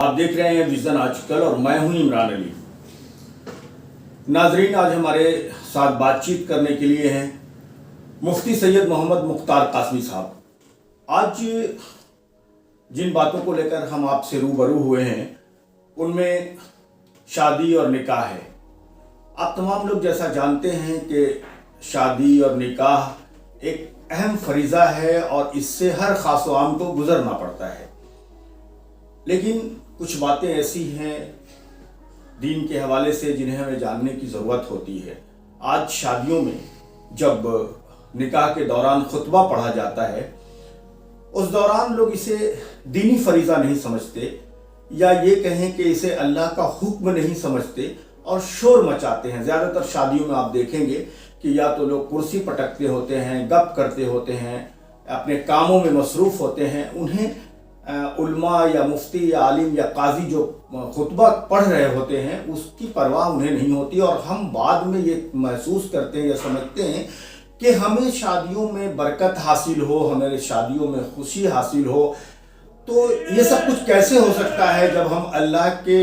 آپ دیکھ رہے ہیں ویژن آج کل اور میں ہوں عمران علی۔ ناظرین، آج ہمارے ساتھ بات چیت کرنے کے لیے ہیں مفتی سید محمد مختار قاسمی صاحب۔ آج جن باتوں کو لے کر ہم آپ سے روبرو ہوئے ہیں ان میں شادی اور نکاح ہے۔ آپ تمام لوگ جیسا جانتے ہیں کہ شادی اور نکاح ایک اہم فریضہ ہے اور اس سے ہر خاص و عام کو گزرنا پڑتا ہے، لیکن کچھ باتیں ایسی ہیں دین کے حوالے سے جنہیں ہمیں جاننے کی ضرورت ہوتی ہے۔ آج شادیوں میں جب نکاح کے دوران خطبہ پڑھا جاتا ہے، اس دوران لوگ اسے دینی فریضہ نہیں سمجھتے، یا یہ کہیں کہ اسے اللہ کا حکم نہیں سمجھتے اور شور مچاتے ہیں۔ زیادہ تر شادیوں میں آپ دیکھیں گے کہ یا تو لوگ کرسی پٹکتے ہوتے ہیں، گپ کرتے ہوتے ہیں، اپنے کاموں میں مصروف ہوتے ہیں۔ انہیں علماء یا مفتی یا عالم یا قاضی جو خطبہ پڑھ رہے ہوتے ہیں اس کی پرواہ انہیں نہیں ہوتی، اور ہم بعد میں یہ محسوس کرتے ہیں یا سمجھتے ہیں کہ ہمیں شادیوں میں برکت حاصل ہو، ہمیں شادیوں میں خوشی حاصل ہو۔ تو یہ سب کچھ کیسے ہو سکتا ہے جب ہم اللہ کے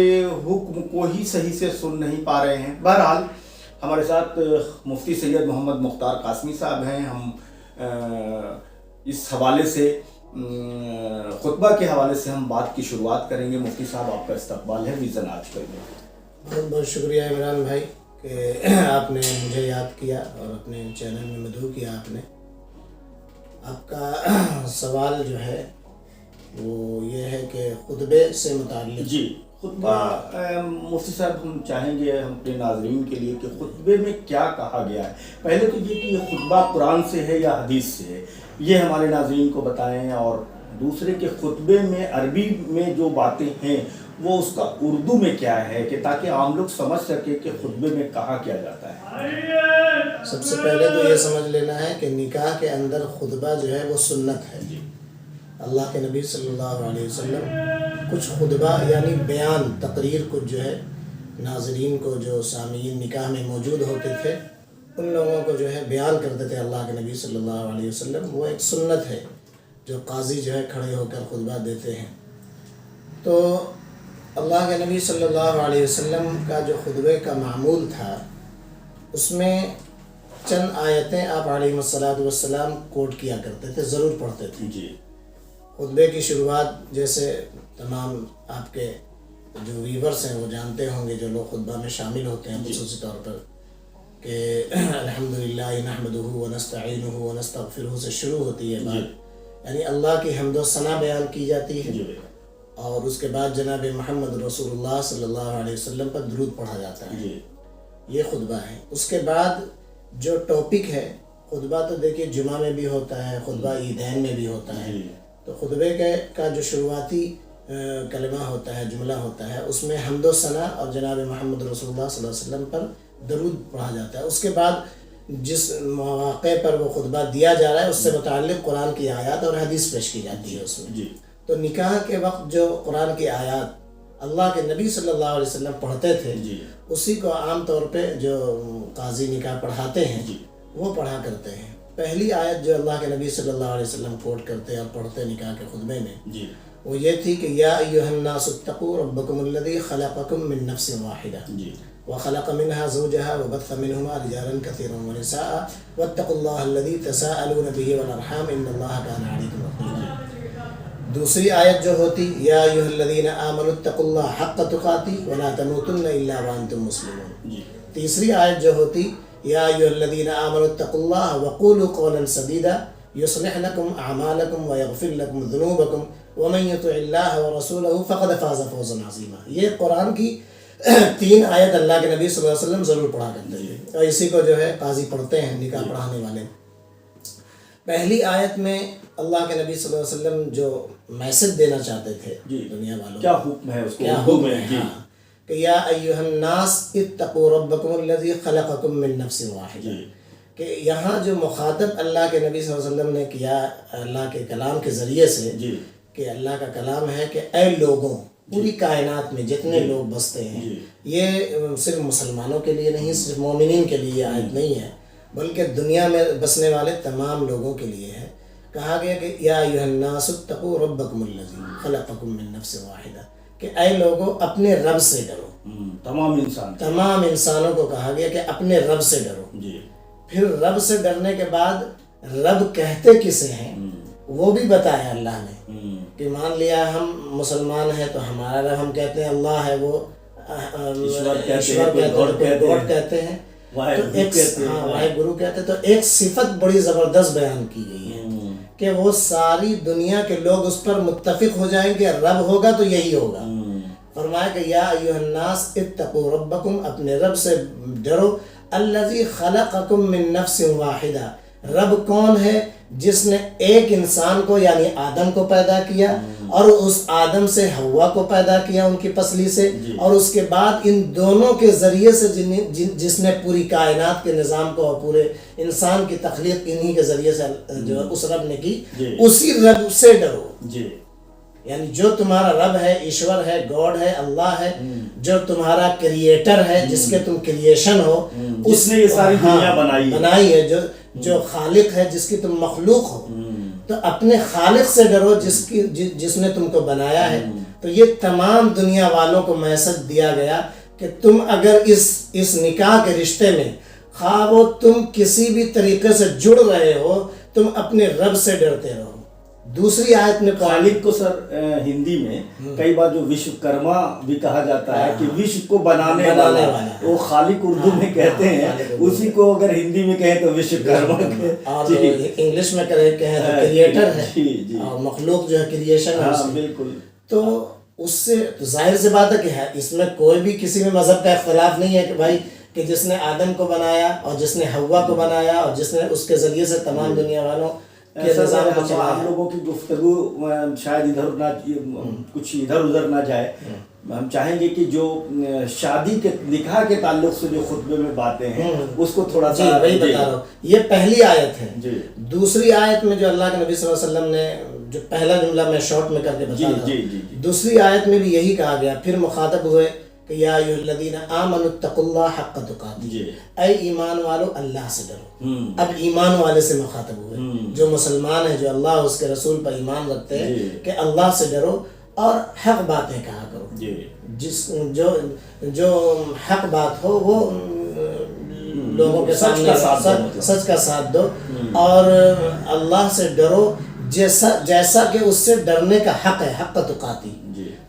حکم کو ہی صحیح سے سن نہیں پا رہے ہیں؟ بہرحال ہمارے ساتھ مفتی سید محمد مختار قاسمی صاحب ہیں۔ ہم اس حوالے سے خطبہ کے حوالے سے ہم بات کی شروعات کریں گے۔ مفتی صاحب، آپ کا استقبال ہے ویژن آج کل میں۔ بہت بہت شکریہ عمران بھائی کہ آپ نے مجھے یاد کیا اور اپنے چینل میں مدعو کیا آپ نے۔ آپ کا سوال جو ہے وہ یہ ہے کہ خطبے سے متعلق۔ جی، خطبہ مفتی صاحب ہم چاہیں گے ہم اپنے ناظرین کے لیے کہ خطبے میں کیا کہا گیا ہے۔ پہلے تو یہ کہ یہ خطبہ قرآن سے ہے یا حدیث سے ہے، یہ ہمارے ناظرین کو بتائیں، اور دوسرے کہ خطبے میں عربی میں جو باتیں ہیں وہ اس کا اردو میں کیا ہے، کہ تاکہ عام لوگ سمجھ سکے کہ خطبے میں کہا کیا جاتا ہے۔ سب سے پہلے تو یہ سمجھ لینا ہے کہ نکاح کے اندر خطبہ جو ہے وہ سنت ہے۔ جی، اللہ کے نبی صلی اللہ علیہ وسلم کچھ خطبہ یعنی بیان تقریر کچھ جو ہے ناظرین کو، جو سامعین نکاح میں موجود ہوتے تھے ان لوگوں کو جو ہے بیان کرتے تھے اللہ کے نبی صلی اللہ علیہ وسلم۔ وہ ایک سنت ہے جو قاضی جو ہے کھڑے ہو کر خطبہ دیتے ہیں۔ تو اللہ کے نبی صلی اللہ علیہ وسلم کا جو خطبے کا معمول تھا اس میں چند آیتیں آپ علیہ السلام کوٹ کیا کرتے تھے، ضرور پڑھتے تھے۔ جی، خطبے کی شروعات جیسے تمام آپ کے جو ویورز ہیں وہ جانتے ہوں گے، جو لوگ خطبہ میں شامل ہوتے ہیں خصوصی طور پر، کہ الحمدللہ نحمدہ ونستعینہ ونستغفرہ سے شروع ہوتی ہے بات، یعنی اللہ کی حمد و ثنا بیان کی جاتی ہے، اور اس کے بعد جناب محمد رسول اللہ صلی اللہ علیہ وسلم پر درود پڑھا جاتا ہے۔ یہ خطبہ ہے۔ اس کے بعد جو ٹاپک ہے، خطبہ تو دیکھیے جمعہ میں بھی ہوتا ہے، خطبہ عیدین میں بھی ہوتا ہے، تو خطبے کا جو شروعاتی کلمہ ہوتا ہے، جملہ ہوتا ہے، اس میں حمد و ثنا اور جناب محمد رسول اللہ صلی اللہ علیہ وسلم پر درود پڑھا جاتا ہے۔ اس کے بعد جس مواقع پر وہ خطبہ دیا جا رہا ہے اس سے متعلق قرآن کی آیات اور حدیث پیش کی جاتی ہے اس میں۔ تو نکاح کے وقت جو قرآن کی آیات اللہ کے نبی صلی اللہ علیہ وسلم پڑھتے تھے اسی کو عام طور پہ جو قاضی نکاح پڑھاتے ہیں وہ پڑھا کرتے ہیں۔ پہلی آیت جو اللہ کے نبی صلی اللہ علیہ وسلم کوٹ کرتے اور پڑھتے نکاح کے خطبے میں وہ یہ تھی کہ یا ایھا الناس اتقوا ربکم الذی خلقکم من نفس واحدہ وخلق منها زوجها وبث منهما رجالا كثيرا ونساء واتقوا الله الذي تساءلون به والارحام ان الله كان عليكم رقيبا۔ دوسری آیت جو ہوتی یا ایھا الذین آمنوا اتقوا اللہ حق تقاتہ ولا تموتن الا وانتم مسلمون۔ تیسری آیت جو ہوتی یا ایھا الذین آمنوا اتقوا اللہ وقولوا قولا سدیدا یصلح لکم اعمالکم ویغفر لکم ذنوبکم ومن یطع اللہ ورسولہ فقد فاز فوزا عظیما۔ یہ قرآن کی تین آیت اللہ کے نبی صلی اللہ علیہ وسلم ضرور پڑھا کرتے ہیں، اور اسی کو جو ہے قاضی پڑھتے ہیں نکاح پڑھانے والے۔ پہلی آیت میں اللہ کے نبی صلی اللہ علیہ وسلم جو میسج دینا چاہتے تھے دنیا والوں، کیا حکم ہے اس کو؟ کیا حکم ہے کہ یا ایھا الناس اتقوا ربکم الذی خلقکم من نفس واحدہ، کہ یہاں جو مخاطب اللہ کے نبی صلی اللہ علیہ وسلم نے کیا اللہ کے کلام کے ذریعے سے، کہ اللہ کا کلام ہے کہ اے لوگوں، پوری کائنات میں جتنے لوگ بستے ہیں، یہ صرف مسلمانوں کے لیے نہیں، صرف مومنین کے لیے آیت نہیں ہے، بلکہ دنیا میں بسنے والے تمام لوگوں کے لیے ہے۔ کہا گیا کہ یا ایھا الناس اتقوا ربکم الذی خلقکم من نفس واحدہ، کہ اے لوگوں اپنے رب سے ڈرو. تمام انسانوں کو کہا گیا کہ اپنے رب سے ڈرو. پھر رب سے ڈرنے کے بعد رب کہتے کسے ہیں وہ بھی بتایا اللہ نے کہ مان لیا ہم مسلمان ہیں تو ہمارا رب ہم کہتے ہیں اللہ ہے، وہ ایشور کہتے ہیں، گاڈ کہتے ہیں، واحد گرو کہتے ہیں. تو ایک صفت بڑی زبردست بیان کی گئی ہے کہ وہ ساری دنیا کے لوگ اس پر متفق ہو جائیں کہ رب ہوگا تو یہی ہوگا. فرمایا کہ یا ایھا الناس اتقوا ربکم، اپنے رب سے ڈرو. الذی خلقکم من نفس واحدہ، رب کون ہے؟ جس نے ایک انسان کو یعنی آدم کو پیدا کیا اور اس آدم سے حوا کو پیدا کیا ان کی پسلی سے، اور اس کے بعد ان دونوں کے ذریعے سے جس نے پوری کائنات کے نظام کو اور پورے انسان کی تخلیق انہی کے ذریعے سے جو اس رب نے کی، اسی رب سے ڈرو. یعنی جو تمہارا رب ہے، ایشور ہے، گاڈ ہے، اللہ ہے، جو تمہارا کریٹر ہے، جس کے تم کریشن ہو، جس نے یہ ساری دنیا بنائی ہے، جو خالق ہے، جس کی تم مخلوق ہو. تو اپنے خالق سے ڈرو جس نے تم کو بنایا ہے. تو یہ تمام دنیا والوں کو میسج دیا گیا کہ تم اگر اس نکاح کے رشتے میں خواہ وہ تم کسی بھی طریقے سے جڑ رہے ہو، تم اپنے رب سے ڈرتے رہو. دوسری آیت میں خالق کو سر ہندی میں کئی بار جو وشوکرما بھی کہا جاتا ہے کہ وشو کو بنانے والا، وہ خالق اردو میں کہتے ہیں، اسی کو اگر ہندی میں کہیں تو وشوکرما، اور انگلش میں کہیں تو کریٹر ہے، اور مخلوق جو ہے کریشن ہے. بالکل. تو اس سے ظاہر سی بات ہے کہ اس میں کوئی بھی کسی میں مذہب کا اختلاف نہیں ہے کہ بھائی کہ جس نے آدم کو بنایا اور جس نے حوا کو بنایا اور جس نے اس کے ذریعے سے تمام دنیا والوں کے نظام کو چلایا. ہم لوگوں کی گفتگو شاید کچھ ادھر ادھر نہ جائے. ہم چاہیں گے کہ جو شادی کے نکاح کے تعلق سے جو خطبے میں باتیں ہیں اس کو تھوڑا سا وہی بتا رہا ہوں. یہ پہلی آیت ہے. دوسری آیت میں جو اللہ کے نبی صلی اللہ علیہ وسلم نے جو پہلا جملہ میں شارٹ میں کر کے بتا رہا ہوں، دوسری آیت میں بھی یہی کہا گیا. پھر مخاطب ہوئے کہ یا ایھا الذین آمنوا اتقوا اللہ حق تقاتہ، اے ایمان والو اللہ سے ڈرو. اب ایمان والے سے مخاطب ہوئے جو مسلمان ہیں، جو اللہ اس کے رسول پر ایمان رکھتے ہیں، کہ اللہ سے ڈرو اور حق باتیں کہا کرو. جو حق بات ہو وہ لوگوں کے سامنے سچ کا ساتھ دو، اور اللہ سے ڈرو جیسا کہ اس سے ڈرنے کا حق ہے، حق تقاتی.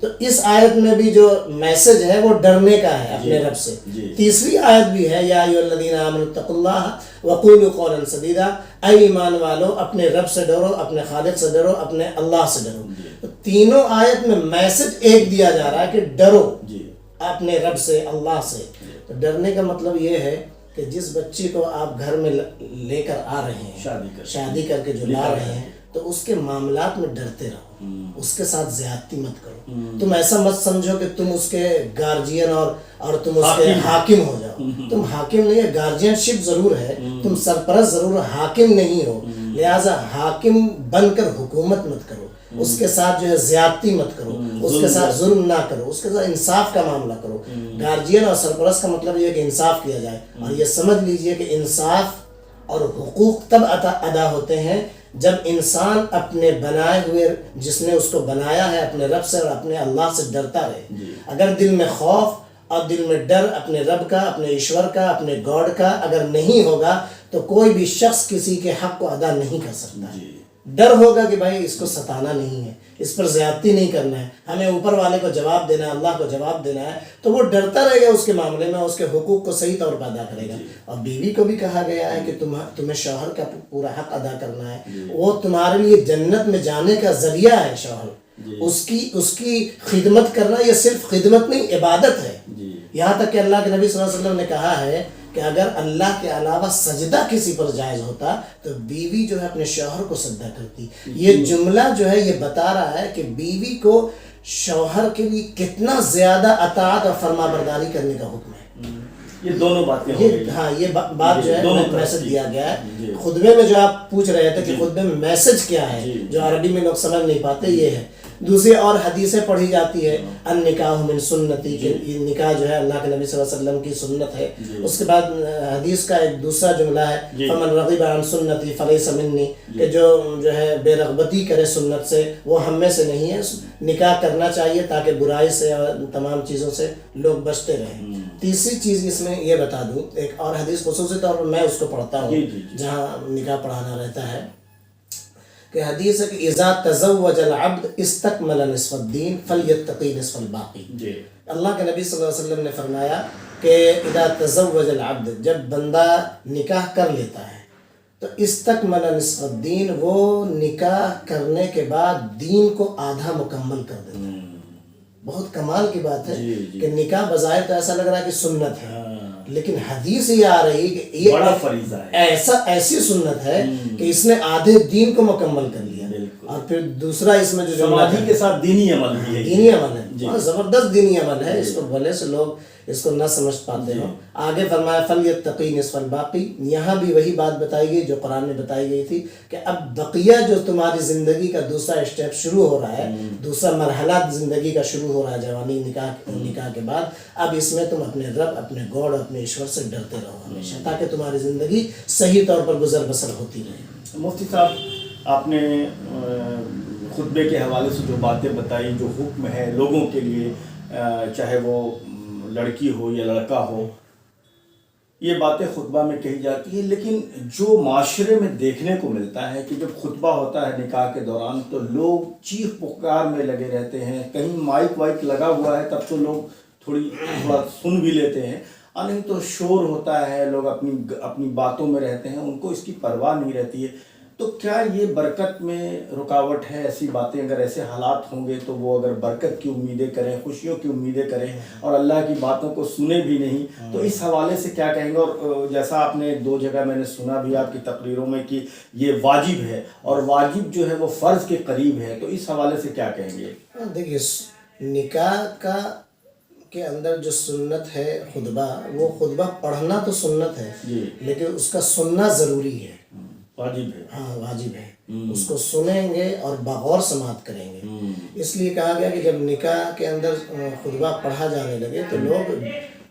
تو اس آیت میں بھی جو میسج ہے وہ ڈرنے کا ہے اپنے رب سے. تیسری آیت بھی ہے یا ایھا الذین آمنوا اتقوا اللہ وقولوا قولا سدیدا، اے ایمان والو اپنے رب سے ڈرو، اپنے خالق سے ڈرو، اپنے اللہ سے ڈرو. تو تینوں آیت میں میسج ایک دیا جا رہا ہے کہ ڈرو اپنے رب سے، اللہ سے. تو ڈرنے کا مطلب یہ ہے کہ جس بچی کو آپ گھر میں لے کر آ رہے ہیں، شادی کر کے جو لا رہے ہیں، تو اس کے معاملات میں ڈرتے رہو، اس کے ساتھ زیادتی مت کرو. تم ایسا مت سمجھو کہ تم اس کے گارجین اور تم اس کے حاکم ہو جاؤ. تم حاکم نہیں ہے، گارجین شپ ضرور ہے، تم سرپرست ضرور، حاکم نہیں ہو. لہٰذا حاکم بن کر حکومت مت کرو، اس کے ساتھ جو ہے زیادتی مت کرو، اس کے ساتھ ظلم نہ کرو، اس کے ساتھ انصاف کا معاملہ کرو. گارجین اور سرپرست کا مطلب یہ ہے کہ انصاف کیا جائے. اور یہ سمجھ لیجئے کہ انصاف اور حقوق تب ادا ہوتے ہیں جب انسان اپنے بنائے ہوئے جس نے اس کو بنایا ہے اپنے رب سے اور اپنے اللہ سے ڈرتا رہے. اگر دل میں خوف اور دل میں ڈر اپنے رب کا، اپنے ایشور کا، اپنے گاڈ کا اگر نہیں ہوگا تو کوئی بھی شخص کسی کے حق کو ادا نہیں کر سکتا. ڈر ہوگا کہ بھائی اس کو ستانا نہیں ہے، اس پر زیادتی نہیں کرنا ہے، ہمیں اوپر والے کو جواب دینا ہے، اللہ کو جواب دینا ہے، تو وہ ڈرتا رہے گا اس کے معاملے میں، اس کے حقوق کو صحیح طور پر ادا کرے گا. اور بیوی کو بھی کہا گیا ہے کہ تمہیں شوہر کا پورا حق ادا کرنا ہے. وہ تمہارے لیے جنت میں جانے کا ذریعہ ہے. شوہر اس کی خدمت کرنا یہ صرف خدمت نہیں، عبادت ہے. یہاں تک کہ اللہ کے نبی صلی اللہ علیہ وسلم نے کہا ہے کہ اگر اللہ کے علاوہ سجدہ کسی پر جائز ہوتا تو بیوی جو ہے اپنے شوہر کو سجدہ کرتی. یہ جملہ جو ہے یہ بتا رہا ہے کہ بیوی کو شوہر کے لیے کتنا زیادہ اطاعت اور فرما برداری کرنے کا حکم ہے. یہ دونوں باتیں یہ بات جو ہے میسج دیا گیا ہے. خطبے میں جو آپ پوچھ رہے تھے کہ خطبے میں میسج کیا ہے جو عربی میں لوگ سمجھ نہیں پاتے، یہ ہے دوسری اور حدیثیں پڑھی جاتی ہے النکاح من سنتی کہ یہ نکاح جو ہے اللہ کے نبی صلی اللہ علیہ وسلم کی سنت ہے. اس کے بعد حدیث کا ایک دوسرا جملہ ہے فمن رغب عن سنتی فلیس منی کہ جو ہے بے رغبتی کرے سنت سے وہ ہم میں سے نہیں ہے. نکاح کرنا چاہیے تاکہ برائی سے اور تمام چیزوں سے لوگ بچتے رہیں. تیسری چیز اس میں یہ بتا دوں، ایک اور حدیث خصوصی طور پر میں اس کو پڑھتا ہوں جہاں نکاح پڑھانا رہتا ہے، کہ حدیث ہے کہ اذا تزوج العبد استکمل نصف الدین فلیتقی نصف الباقی. اللہ کے نبی صلی اللہ علیہ وسلم نے فرمایا کہ اذا تزوج العبد جب بندہ نکاح کر لیتا ہے تو استکمل نصف الدین وہ نکاح کرنے کے بعد دین کو آدھا مکمل کر دیتا ہے. بہت کمال کی بات ہے کہ نکاح بظاہر تو ایسا لگ رہا ہے کہ سنت ہے، لیکن حدیث یہ آ رہی کہ یہ بڑا فریضہ ہے، ایسی سنت ہے کہ اس نے آدھے دین کو مکمل کر لیا. اور پھر دوسرا اس میں جو سماجی کے ساتھ دینی عمل بھی ہے، دینی عمل ہے، زبردست دینی عمل ہے. اس کو بھلے سے لوگ اس کو نہ سمجھ پاتے ہوں. آگے فرمایا فلیتقی نصف الباقی. یہاں بھی وہی بات بتائی گئی جو قرآن میں بتائی گئی تھی کہ اب بقیہ جو تمہاری زندگی کا دوسرا اسٹیپ شروع ہو رہا ہے، دوسرا مرحلہ زندگی کا شروع ہو رہا ہے جوانی نکاح کے بعد، اب اس میں تم اپنے رب، اپنے گاڈ، اپنے ایشور سے ڈرتے رہو ہمیشہ تاکہ تمہاری زندگی صحیح طور پر گزر بسر ہوتی رہے. مفتی صاحب آپ نے خطبے کے حوالے سے جو باتیں بتائی، جو حکم ہے لوگوں کے لیے، چاہے وہ لڑکی ہو یا لڑکا ہو، یہ باتیں خطبہ میں کہی جاتی ہیں، لیکن جو معاشرے میں دیکھنے کو ملتا ہے کہ جب خطبہ ہوتا ہے نکاح کے دوران تو لوگ چیخ پکار میں لگے رہتے ہیں. کہیں مائک وائک لگا ہوا ہے تب تو لوگ تھوڑا سن بھی لیتے ہیں، اور نہیں تو شور ہوتا ہے، لوگ اپنی باتوں میں رہتے ہیں، ان کو اس کی پرواہ نہیں رہتی ہے. تو کیا یہ برکت میں رکاوٹ ہے؟ ایسی باتیں اگر ایسے حالات ہوں گے تو وہ اگر برکت کی امیدیں کریں، خوشیوں کی امیدیں کریں اور اللہ کی باتوں کو سنیں بھی نہیں، تو اس حوالے سے کیا کہیں گے؟ اور جیسا آپ نے 2 جگہ میں نے سنا بھی آپ کی تقریروں میں کہ یہ واجب ہے اور واجب جو ہے وہ فرض کے قریب ہے، تو اس حوالے سے کیا کہیں گے؟ دیکھیے نکاح کے اندر جو سنت ہے خطبہ، وہ خطبہ پڑھنا تو سنت ہے لیکن اس کا سننا ضروری ہے، واجب ہے. ہاں واجب ہے. اس کو سنیں گے اور بغور سماعت کریں گے. اس لیے کہا گیا کہ جب نکاح کے اندر خطبہ پڑھا جانے لگے تو لوگ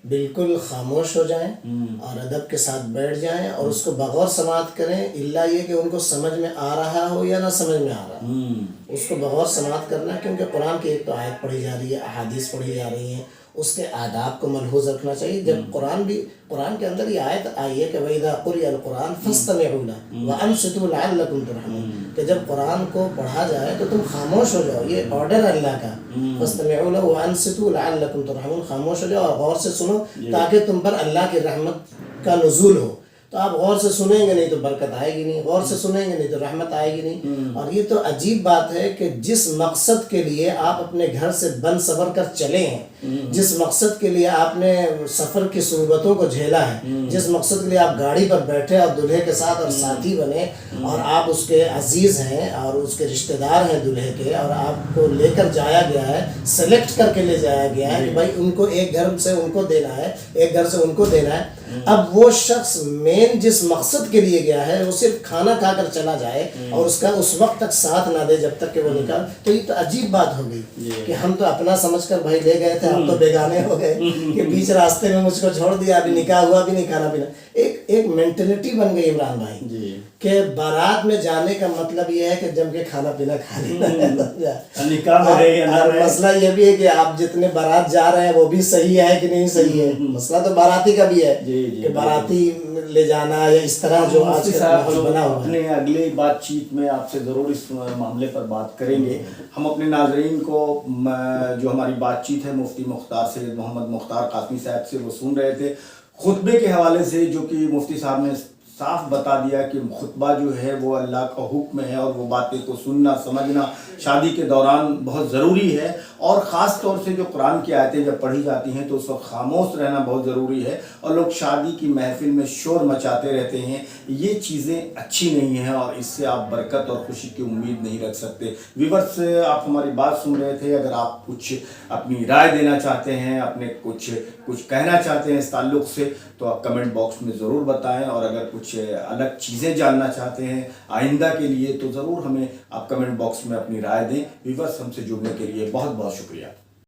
بالکل خاموش ہو جائیں اور ادب کے ساتھ بیٹھ جائیں اور اس کو بغور سماعت کریں، الا یہ کہ ان کو سمجھ میں آ رہا ہو یا نہ سمجھ میں آ رہا ہو. اس کو بغور سماعت کرنا ہے، کیونکہ قرآن کی ایک تو آیت پڑھی جا رہی ہے، احادیث پڑھی جا رہی ہیں، اس کے آداب کو ملحوظ رکھنا چاہیے. جب قرآن کے اندر یہ آیت آئی ہے کہ وَإِذَا قُرِئَ الْقُرْآنُ فَاسْتَمِعُوا لَهُ وَأَنصِتُوا لَعَلَّكُمْ تُرْحَمُونَ، کہ جب قرآن کو پڑھا جائے تو تم خاموش ہو جاؤ. یہ آرڈر ہے اللہ کا، فَاسْتَمِعُوا لَهُ وَأَنصِتُوا لَعَلَّكُمْ تُرْحَمُونَ، خاموش ہو جاؤ اور غور سے سنو تاکہ تم پر اللہ کی رحمت کا نزول ہو. تو آپ غور سے سنیں گے نہیں تو برکت آئے گی نہیں، غور سے سنیں گے نہیں تو رحمت آئے گی نہیں. اور یہ تو عجیب بات ہے کہ جس مقصد کے لیے آپ اپنے گھر سے بن سفر کر چلے ہیں، جس مقصد کے لیے آپ نے سفر کی صعوبتوں کو جھیلا ہے، جس مقصد کے لیے آپ گاڑی پر بیٹھے اور دلہے کے ساتھ اور ساتھی بنے اور آپ اس کے عزیز ہیں اور اس کے رشتہ دار ہیں دلہے کے، اور آپ کو لے کر جایا گیا ہے، سلیکٹ کر کے لے جایا گیا ہے کہ بھائی ان کو ایک گھر سے ان کو دینا ہے، ایک گھر سے ان کو دینا ہے. اب وہ شخص مین جس مقصد کے لیے گیا ہے وہ صرف کھانا کھا کر چلا جائے اور اس کا اس وقت تک ساتھ نہ دے جب تک کہ وہ نکال، تو یہ تو عجیب بات ہو گئی کہ ہم تو اپنا سمجھ کر بھائی لے گئے تھے، ہم تو بیگانے ہو گئے کہ بیچ راستے میں مجھ کو چھوڑ دیا، ابھی نکاح ہوا بھی نہیں، کھانا پینا. ایک مینٹلٹی بن گئی عمران بھائی کہ بارات میں جانے کا مطلب یہ ہے کہ جم کے کھانا پینا کھا لینا. اور مسئلہ یہ بھی ہے کہ آپ جتنے بارات جا رہے ہیں وہ بھی صحیح ہے کہ نہیں صحیح ہے، مسئلہ تو باراتی کا بھی ہے کہ باراتی لے جانا یا اس طرح جو آج کل ماحول بنا ہوا ہے. اپنے اگلے بات چیت میں آپ سے ضرور اس معاملے پر بات کریں گے. ہم اپنے ناظرین کو جو ہماری بات چیت ہے مفتی مختار سید محمد مختار قاسمی صاحب سے وہ سن رہے تھے خطبے کے حوالے سے، جو کہ مفتی صاحب نے صاف بتا دیا کہ خطبہ جو ہے وہ اللہ کا حکم ہے اور وہ باتیں کو سننا سمجھنا شادی کے دوران بہت ضروری ہے. اور خاص طور سے جو قرآن کی آیتیں جب پڑھی جاتی ہیں تو اس وقت خاموش رہنا بہت ضروری ہے، اور لوگ شادی کی محفل میں شور مچاتے رہتے ہیں، یہ چیزیں اچھی نہیں ہیں اور اس سے آپ برکت اور خوشی کی امید نہیں رکھ سکتے. ویورز آپ ہماری بات سن رہے تھے، اگر آپ کچھ اپنی رائے دینا چاہتے ہیں، اپنے کچھ کچھ کہنا چاہتے ہیں اس تعلق سے تو آپ کمنٹ باکس میں ضرور بتائیں، اور اگر کچھ الگ چیزیں جاننا چاہتے ہیں آئندہ کے لیے تو ضرور ہمیں آپ کمنٹ باکس میں اپنی رائے دیں۔ ویورز، ہم سے جڑنے کے لیے بہت بہت شکریہ۔